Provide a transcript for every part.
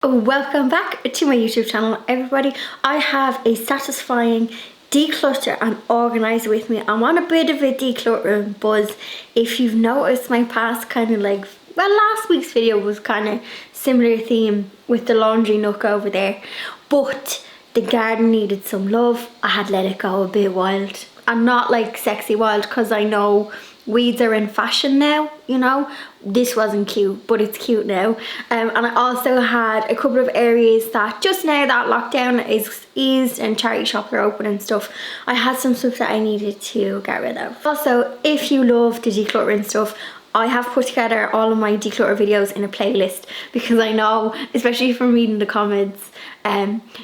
Welcome back to my YouTube channel, everybody. I have a satisfying declutter and organize with me. I'm on a bit of a decluttering buzz. If you've noticed my past last week's video was kind of similar theme with the laundry nook over there, but the garden needed some love. I had let it go a bit wild, and not like sexy wild, because I know weeds are in fashion now, you know. This wasn't cute, but it's cute now. And I also had a couple of areas that just now that lockdown is eased and charity shops are open and stuff, I had some stuff that I needed to get rid of. Also, if you love the decluttering stuff, I have put together all of my declutter videos in a playlist, because I know, especially from reading the comments,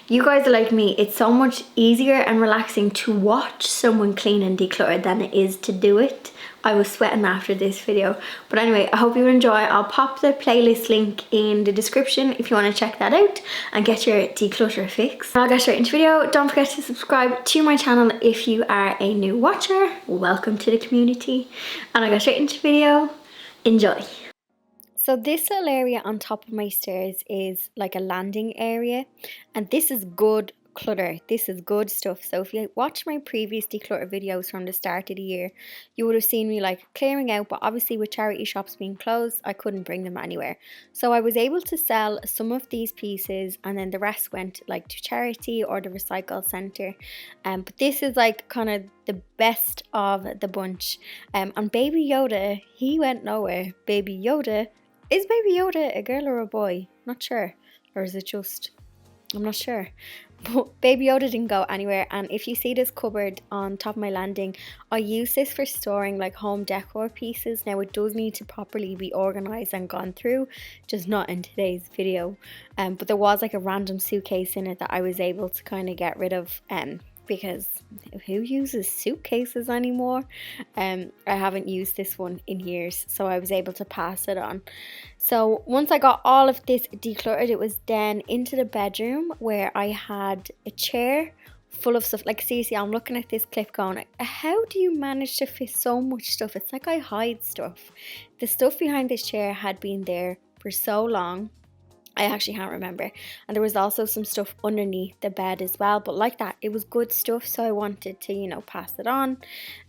you guys are like me. It's so much easier and relaxing to watch someone clean and declutter than it is to do it. I was sweating after this video. But anyway, I hope you enjoy. I'll pop the playlist link in the description if you want to check that out and get your declutter fix. I'll get straight into the video. Don't forget to subscribe to my channel if you are a new watcher. Welcome to the community. And I'll get straight into the video. Enjoy. So this little area on top of my stairs is like a landing area, and this is good clutter. This is good stuff. So if you watch my previous declutter videos from the start of the year, you would have seen me like clearing out, but obviously with charity shops being closed, I couldn't bring them anywhere. So I was able to sell some of these pieces, and then the rest went like to charity or the recycle center. But this is like kind of the best of the bunch. And Baby Yoda, he went nowhere. Baby Yoda, is Baby Yoda a girl or a boy? Not sure. Or is it just, I'm not sure. But Baby Yoda didn't go anywhere. And if you see this cupboard on top of my landing, I use this for storing like home decor pieces. Now it does need to properly be organized and gone through, just not in today's video. But there was like a random suitcase in it that I was able to kind of get rid of, because who uses suitcases anymore? I haven't used this one in years, so I was able to pass it on. So once I got all of this decluttered, it was then into the bedroom where I had a chair full of stuff. Like seriously, I'm looking at this clip going, how do you manage to fit so much stuff? It's like I hide stuff. The stuff behind this chair had been there for so long, I actually can't remember. And there was also some stuff underneath the bed as well, but like that, it was good stuff, so I wanted to, you know, pass it on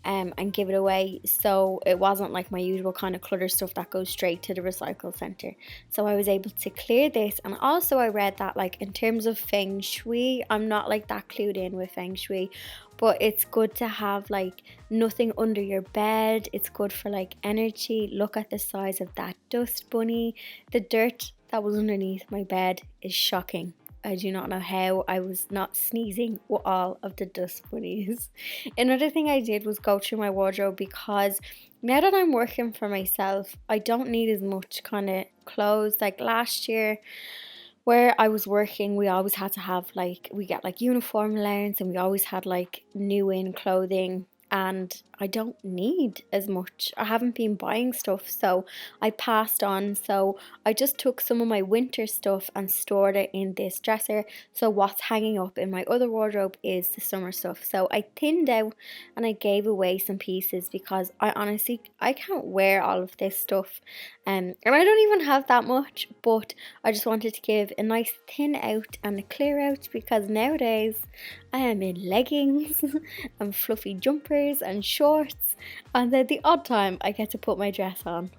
and give it away, so it wasn't like my usual kind of clutter stuff that goes straight to the recycle center. So I was able to clear this. And also I read that like in terms of feng shui, I'm not like that clued in with feng shui, but it's good to have like nothing under your bed. It's good for like energy. Look at the size of that dust bunny. The dirt that was underneath my bed is shocking. I do not know how I was not sneezing with all of the dust bunnies. Another thing I did was go through my wardrobe, because now that I'm working for myself, I don't need as much kind of clothes. Like last year where I was working, we always had to have like, we get like uniform allowance, and we always had like new in clothing, and I don't need as much. I haven't been buying stuff, so I passed on. So I just took some of my winter stuff and stored it in this dresser. So what's hanging up in my other wardrobe is the summer stuff. So I thinned out and I gave away some pieces, because I honestly, I can't wear all of this stuff. And I don't even have that much, but I just wanted to give a nice thin out and a clear out, because nowadays I am in leggings and fluffy jumpers and shorts, and then the odd time I get to put my dress on.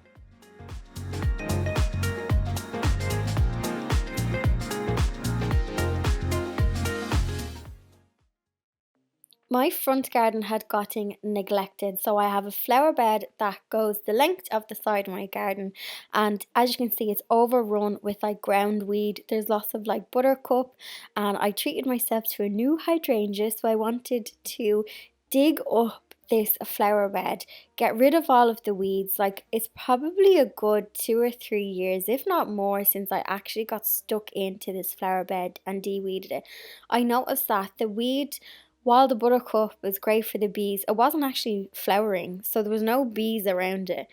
My front garden had gotten neglected, so I have a flower bed that goes the length of the side of my garden, and as you can see, it's overrun with like ground weed. There's lots of like buttercup, and I treated myself to a new hydrangea, so I wanted to dig up this flower bed, get rid of all of the weeds. Like it's probably a good 2 or 3 years, if not more, since I actually got stuck into this flower bed and de-weeded it. I noticed that the weed, while the buttercup was great for the bees, it wasn't actually flowering, so there was no bees around it.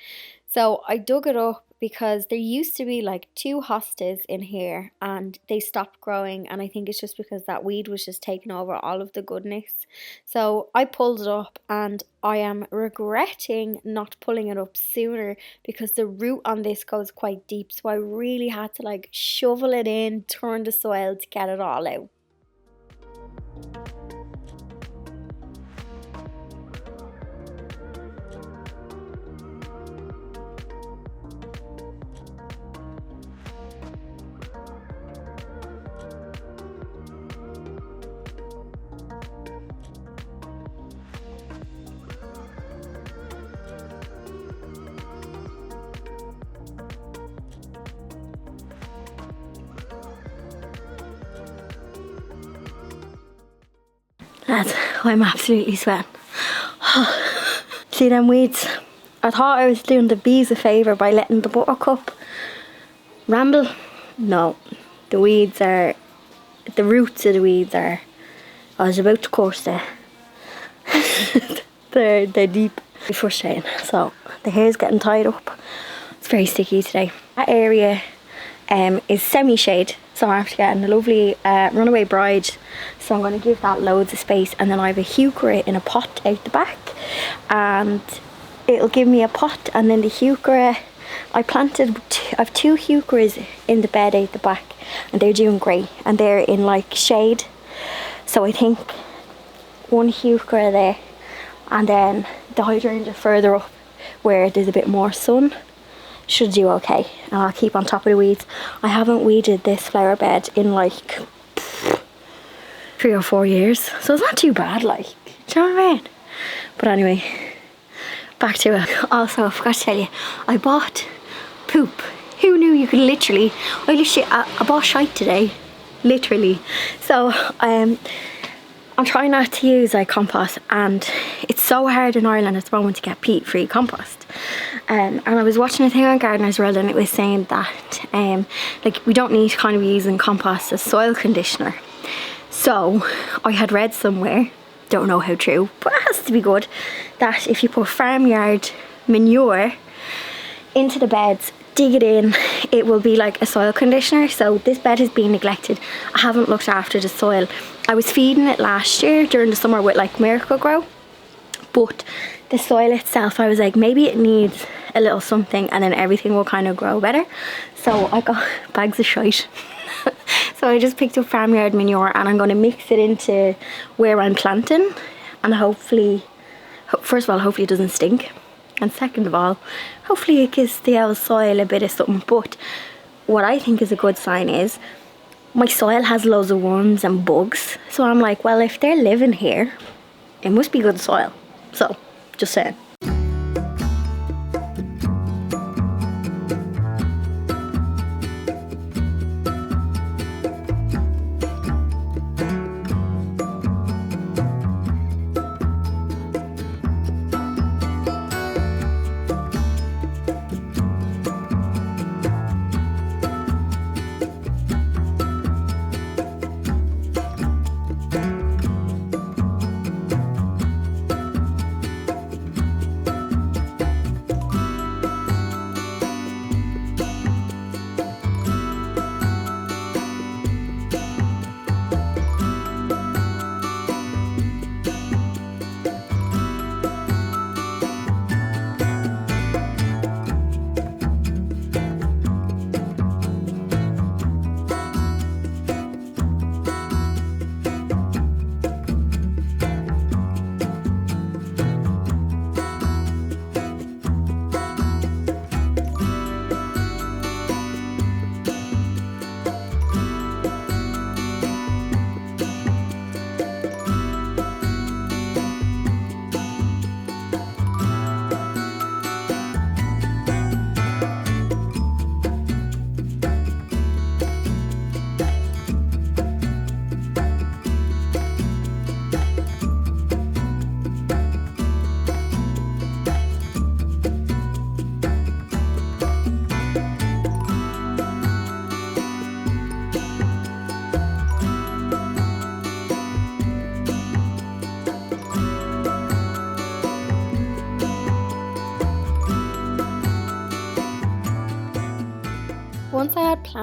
So I dug it up, because there used to be like 2 hostas in here and they stopped growing, and I think it's just because that weed was just taking over all of the goodness. So I pulled it up and I am regretting not pulling it up sooner because the root on this goes quite deep, so I really had to like shovel it in, turn the soil to get it all out. Lads, I'm absolutely sweating. See them weeds? I thought I was doing the bees a favour by letting the buttercup ramble. No, the weeds are, the roots of the weeds are, I was about to curse there. they're deep. It's frustrating. So the hair's getting tied up. It's very sticky today. That area is semi-shade, so I'm after getting a lovely runaway bride, so I'm going to give that loads of space. And then I have a heuchera in a pot out the back, and it'll give me a pot. And then the heuchera, I have 2 heucheras in the bed out the back, and they're doing great, and they're in like shade. So I think 1 heuchera there, and then the hydrangea further up where there's a bit more sun should do okay, and I'll keep on top of the weeds. I haven't weeded this flower bed in like 3 or 4 years, so it's not too bad, like, do you know what I mean? But anyway, back to it. Also, I forgot to tell you, I bought poop. Who knew you could literally, I bought shite today, literally. So I'm trying not to use like compost, and it's so hard in Ireland at the moment to get peat-free compost. And I was watching a thing on Gardener's World, and it was saying that like we don't need to kind of using compost as soil conditioner. So I had read somewhere, don't know how true, but it has to be good, that if you put farmyard manure into the beds, dig it in, it will be like a soil conditioner. So this bed has been neglected. I haven't looked after the soil. I was feeding it last year during the summer with like Miracle-Gro, but the soil itself, I was like, maybe it needs a little something and then everything will kind of grow better. So I got bags of shite. So I just picked up farmyard manure, and I'm going to mix it into where I'm planting, and hopefully, first of all, hopefully it doesn't stink, and second of all, hopefully it gives the old soil a bit of something. But what I think is a good sign is my soil has loads of worms and bugs, so I'm like, well, if they're living here, it must be good soil. So just saying.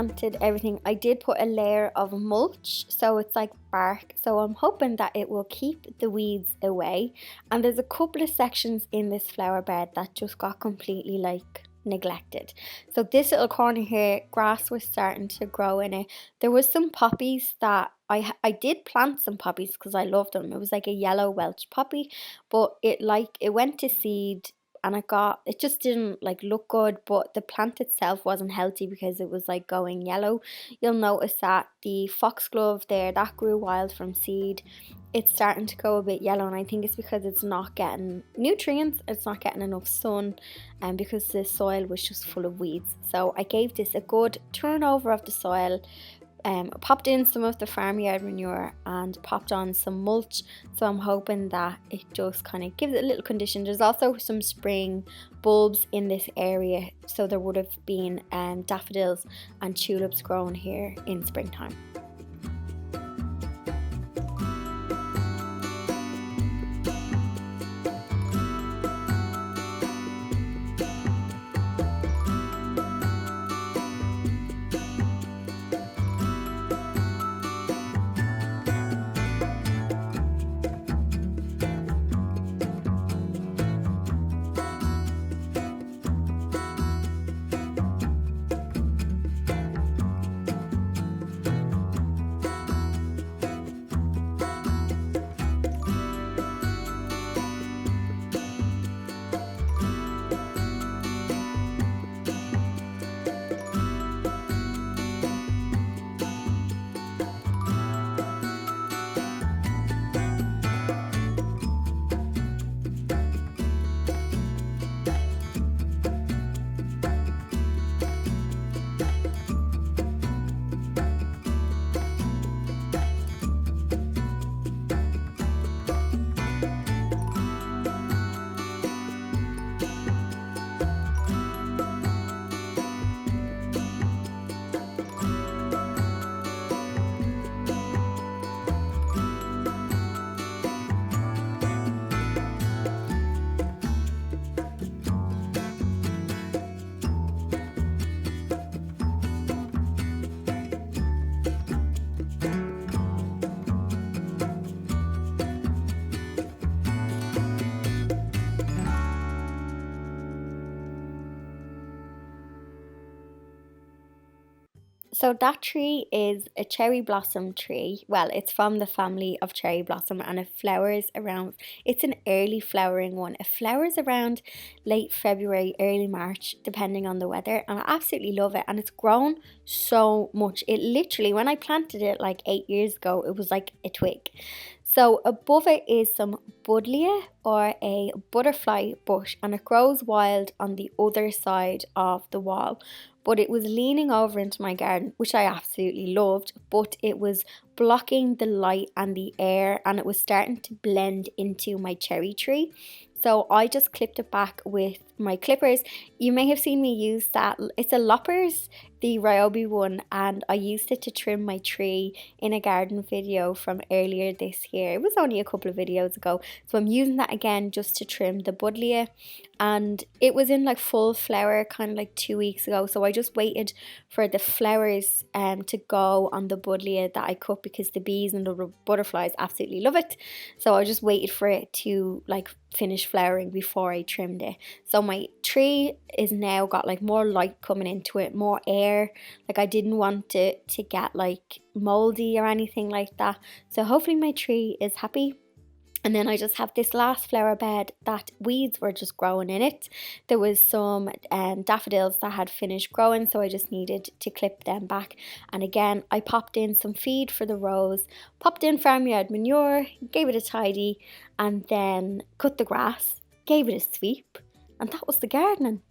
planted everything, I did put a layer of mulch, so it's like bark, so I'm hoping that it will keep the weeds away. And there's a couple of sections in this flower bed that just got completely like neglected. So this little corner here, grass was starting to grow in it. There was some poppies that I did plant some poppies because I loved them. It was like a yellow Welsh poppy, but it went to seed and it just didn't like look good, but the plant itself wasn't healthy because it was like going yellow. You'll notice that the foxglove there, that grew wild from seed, it's starting to go a bit yellow, and I think it's because it's not getting nutrients, it's not getting enough sun, and because the soil was just full of weeds. So I gave this a good turnover of the soil, popped in some of the farmyard manure and popped on some mulch, so I'm hoping that it just kind of gives it a little condition. There's also some spring bulbs in this area, so there would have been daffodils and tulips growing here in springtime. So that tree is a cherry blossom tree. Well, it's from the family of cherry blossom, and it flowers around, it's an early flowering one. It flowers around late February, early March, depending on the weather, and I absolutely love it. And it's grown so much. It literally, when I planted it like 8 years ago, it was like a twig. So above it is some buddleia, or a butterfly bush, and it grows wild on the other side of the wall. But it was leaning over into my garden, which I absolutely loved, but it was blocking the light and the air, and it was starting to blend into my cherry tree. So I just clipped it back with my clippers. You may have seen me use that. It's a loppers, the Ryobi one, and I used it to trim my tree in a garden video from earlier this year. It was only a couple of videos ago. So I'm using that again just to trim the buddleia, and it was in like full flower kind of like 2 weeks ago. So I just waited for the flowers to go on the buddleia that I cut, because the bees and the butterflies absolutely love it. So I just waited for it to like finish flowering before I trimmed it. So my tree is now got like more light coming into it, more air. Like I didn't want it to get like moldy or anything like that. So hopefully my tree is happy. And then I just have this last flower bed that weeds were just growing in it. There was some daffodils that had finished growing, so I just needed to clip them back. And again, I popped in some feed for the rows, popped in farmyard manure, gave it a tidy, and then cut the grass, gave it a sweep, and that was the gardening.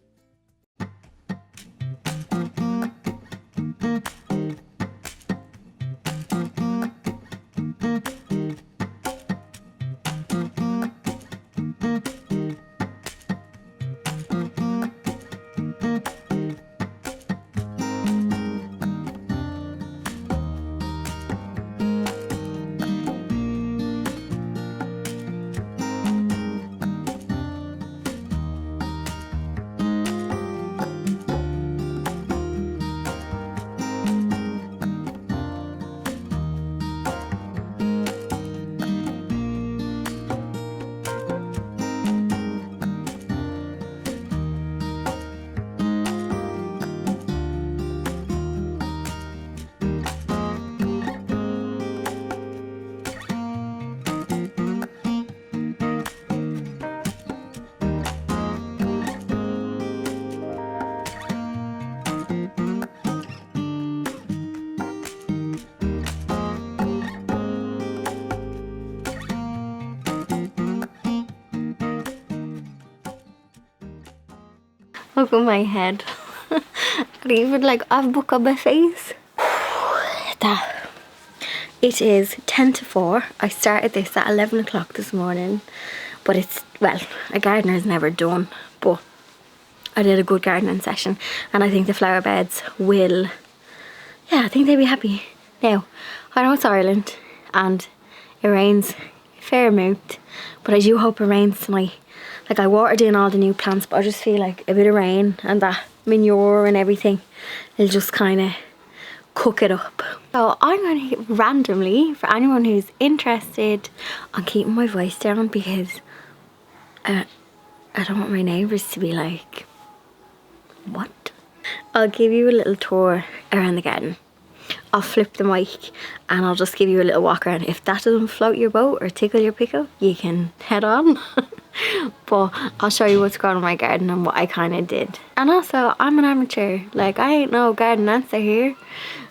Look at my head. And even like I've book on my face. That. It is 10 to 4. I started this at 11 o'clock this morning. But it's, well, a gardener's never done. But I did a good gardening session. And I think the flower beds will, yeah, I think they'll be happy. Now, I know it's Ireland and it rains a fair amount. But I do hope it rains tonight. Like, I watered in all the new plants, but I just feel like a bit of rain and that manure and everything will just kind of cook it up. So I'm going to randomly, for anyone who's interested, on keeping my voice down because I don't want my neighbours to be like, what? I'll give you a little tour around the garden. I'll flip the mic and I'll just give you a little walk around. If that doesn't float your boat or tickle your pickle, you can head on. But I'll show you what's going on in my garden and what I kind of did. And also, I'm an amateur. Like, I ain't no garden answer here.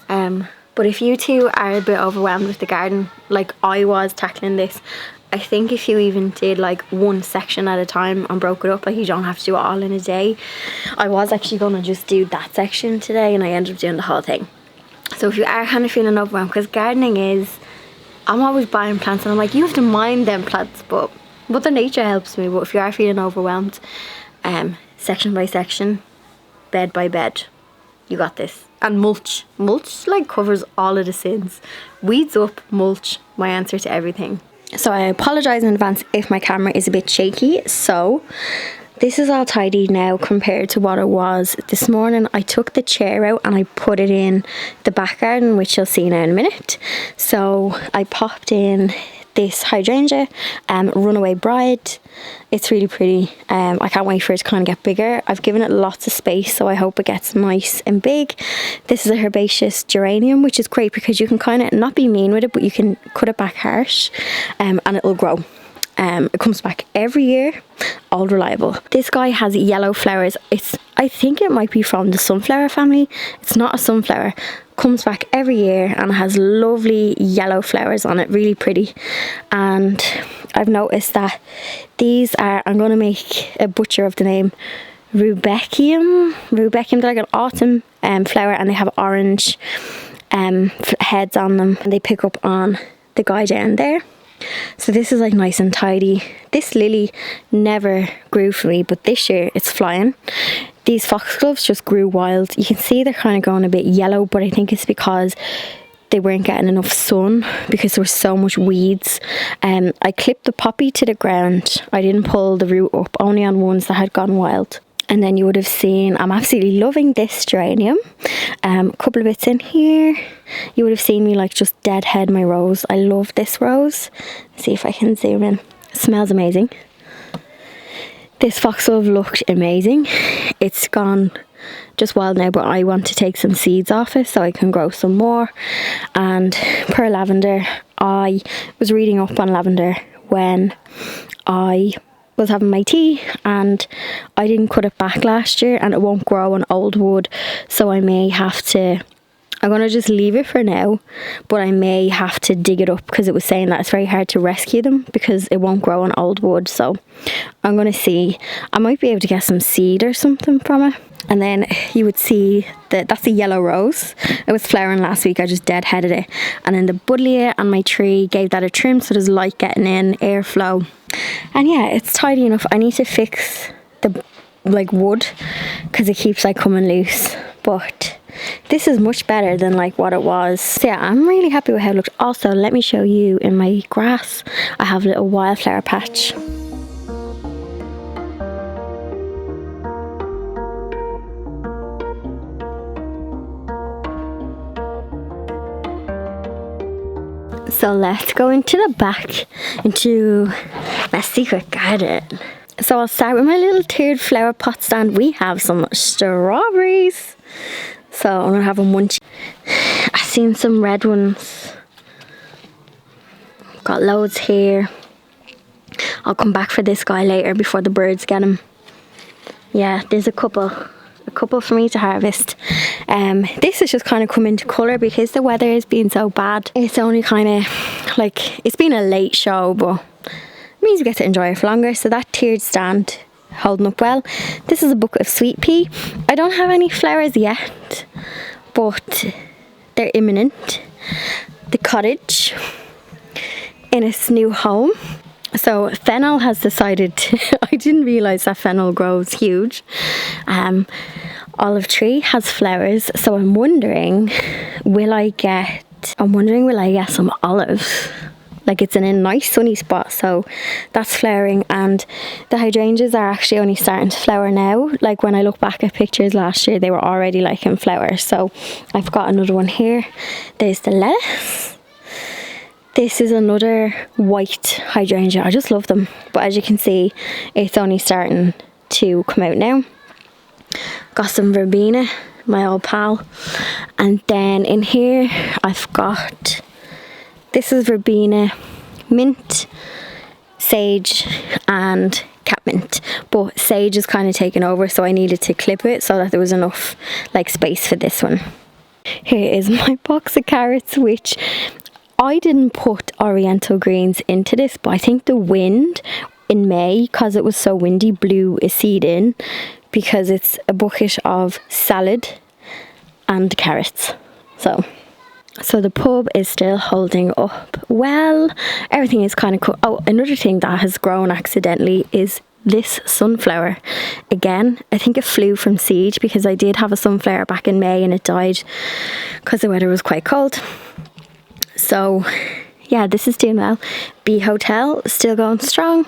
But if you two are a bit overwhelmed with the garden, like I was tackling this, I think if you even did like one section at a time and broke it up, like you don't have to do it all in a day. I was actually going to just do that section today and I ended up doing the whole thing. So if you are kind of feeling overwhelmed, because gardening is, I'm always buying plants and I'm like, you have to mind them plants, but Mother Nature helps me. But if you are feeling overwhelmed, section by section, bed by bed, you got this. And mulch like covers all of the sins. Weeds up, mulch, my answer to everything. So I apologise in advance if my camera is a bit shaky. So this is all tidy now compared to what it was this morning. I took the chair out and I put it in the back garden, which you'll see now in a minute. So I popped in this hydrangea, Runaway Bride. It's really pretty. I can't wait for it to kind of get bigger. I've given it lots of space, so I hope it gets nice and big. This is a herbaceous geranium, which is great because you can kind of not be mean with it, but you can cut it back harsh, and it'll grow. It comes back every year, all reliable. This guy has yellow flowers. I think it might be from the sunflower family. It's not a sunflower. Comes back every year and has lovely yellow flowers on it, really pretty. And I've noticed that these are, I'm going to make a butcher of the name, Rudbeckium. They're like an autumn flower and they have orange heads on them. And they pick up on the guy down there. So this is like nice and tidy. This lily never grew for me, but this year it's flying. These foxgloves just grew wild. You can see they're kind of going a bit yellow, but I think it's because they weren't getting enough sun because there was so much weeds. I clipped the poppy to the ground. I didn't pull the root up, only on ones that had gone wild. And then you would have seen, I'm absolutely loving this geranium. A couple of bits in here. You would have seen me like just deadhead my rose. I love this rose. Let's see if I can zoom in. It smells amazing. This foxglove looked amazing. It's gone just wild now, but I want to take some seeds off it so I can grow some more. And per lavender, I was reading up on lavender when I was having my tea and I didn't cut it back last year and it won't grow on old wood, so I may have to, I'm going to just leave it for now, but I may have to dig it up because it was saying that it's very hard to rescue them because it won't grow on old wood. So I'm going to see, I might be able to get some seed or something from it. And then you would see that that's a yellow rose. It was flowering last week. I just deadheaded it. And then the buddleia on my tree gave that a trim so there's light getting in, airflow. And yeah, it's tidy enough. I need to fix the like wood because it keeps like coming loose. But this is much better than like what it was. So yeah, I'm really happy with how it looked. Also, let me show you in my grass. I have a little wildflower patch. So let's go into the back, into my secret garden. So I'll start with my little tiered flower pot stand. We have some strawberries. So I'm going to have a munch. I've seen some red ones. Got loads here. I'll come back for this guy later before the birds get him. Yeah, there's a couple for me to harvest. This has just kind of come into colour because the weather has been so bad. It's only kind of like, it's been a late show, but it means we get to enjoy it for longer. So that tiered stand holding up well. This is a bucket of sweet pea. I don't have any flowers yet, but they're imminent. The cottage in its new home. So fennel has decided I didn't realise that fennel grows huge. Olive tree has flowers, so I'm wondering will I get some olives. Like, it's in a nice sunny spot, so that's flowering, and the hydrangeas are actually only starting to flower now. Like, when I look back at pictures last year, they were already like in flower. So I've got another one here. There's the lettuce. This is another white hydrangea. I just love them, but as you can see, it's only starting to come out now. Got some verbena, my old pal, and then in here I've got, this is verbena, mint, sage and catmint, but sage is kind of taken over, so I needed to clip it so that there was enough like space for this one. Here is my box of carrots, which I didn't put oriental greens into this, but I think the wind in May, because it was so windy, blew a seed in, because it's a bucket of salad and carrots. So the pub is still holding up well. Everything is kind of cool. Oh, another thing that has grown accidentally is this sunflower. Again, I think it flew from seed, because I did have a sunflower back in May and it died because the weather was quite cold. So yeah, this is doing well. Bee Hotel still going strong.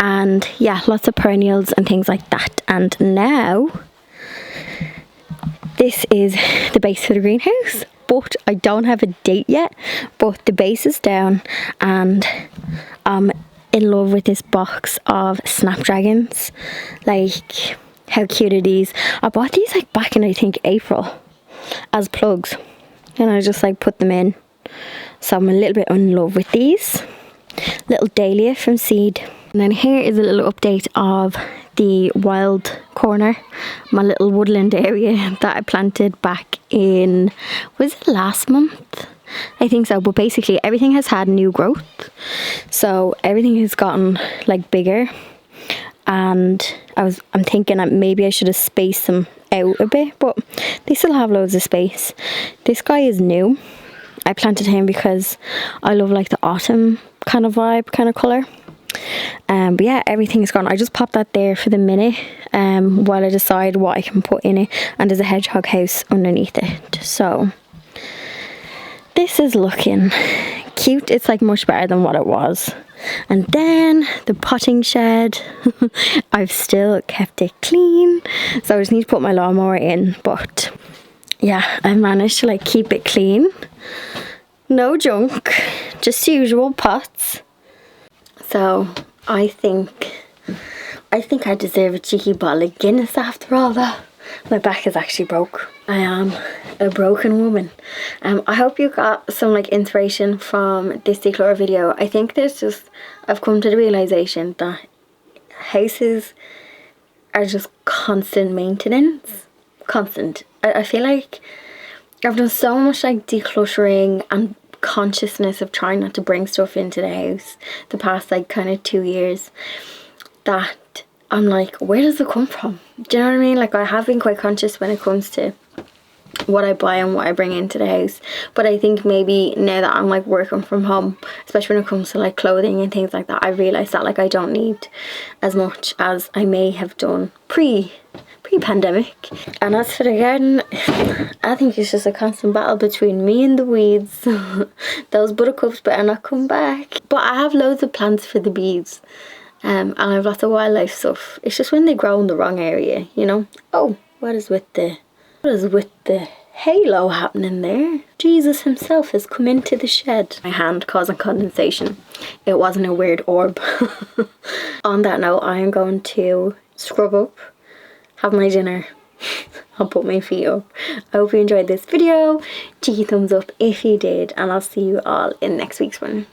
And yeah, lots of perennials and things like that. And now this is the base for the greenhouse, but I don't have a date yet, but the base is down, and I'm in love with this box of snapdragons. Like, how cute are these? I bought these like back in, I think, April as plugs, and I just like put them in. So I'm a little bit in love with these. Little dahlia from seed. And then here is a little update of the wild corner, my little woodland area that I planted back in, was it last month? I think so, but basically everything has had new growth. So everything has gotten like bigger, and I'm thinking that maybe I should have spaced them out a bit, but they still have loads of space. This guy is new. I planted him because I love like the autumn kind of vibe, kind of colour. But yeah, everything's gone. I just popped that there for the minute while I decide what I can put in it, and there's a hedgehog house underneath it. So this is looking cute. It's like much better than what it was. And then the potting shed, I've still kept it clean, so I just need to put my lawnmower in. But yeah, I managed to like keep it clean, no junk, just usual pots. So I think I deserve a cheeky bottle of Guinness after all that. My back is actually broke. I am a broken woman. I hope you got some like inspiration from this declutter video. I think I've come to the realization that houses are just constant maintenance. Constant. I feel like I've done so much like decluttering and consciousness of trying not to bring stuff into the house the past like kind of 2 years, that I'm like, where does it come from? Do you know what I mean? Like, I have been quite conscious when it comes to what I buy and what I bring into the house, but I think maybe now that I'm like working from home, especially when it comes to like clothing and things like that, I realise that like I don't need as much as I may have done pre-pandemic. And as for the garden, I think it's just a constant battle between me and the weeds. Those buttercups better not come back. But I have loads of plants for the bees, and I have lots of wildlife stuff. It's just when they grow in the wrong area, you know. Oh, what is with the halo happening there? Jesus himself has come into the shed. My hand causing condensation. It wasn't a weird orb. On that note, I am going to scrub up, have my dinner. I'll put my feet up. I hope you enjoyed this video. Cheeky thumbs up if you did, and I'll see you all in next week's one.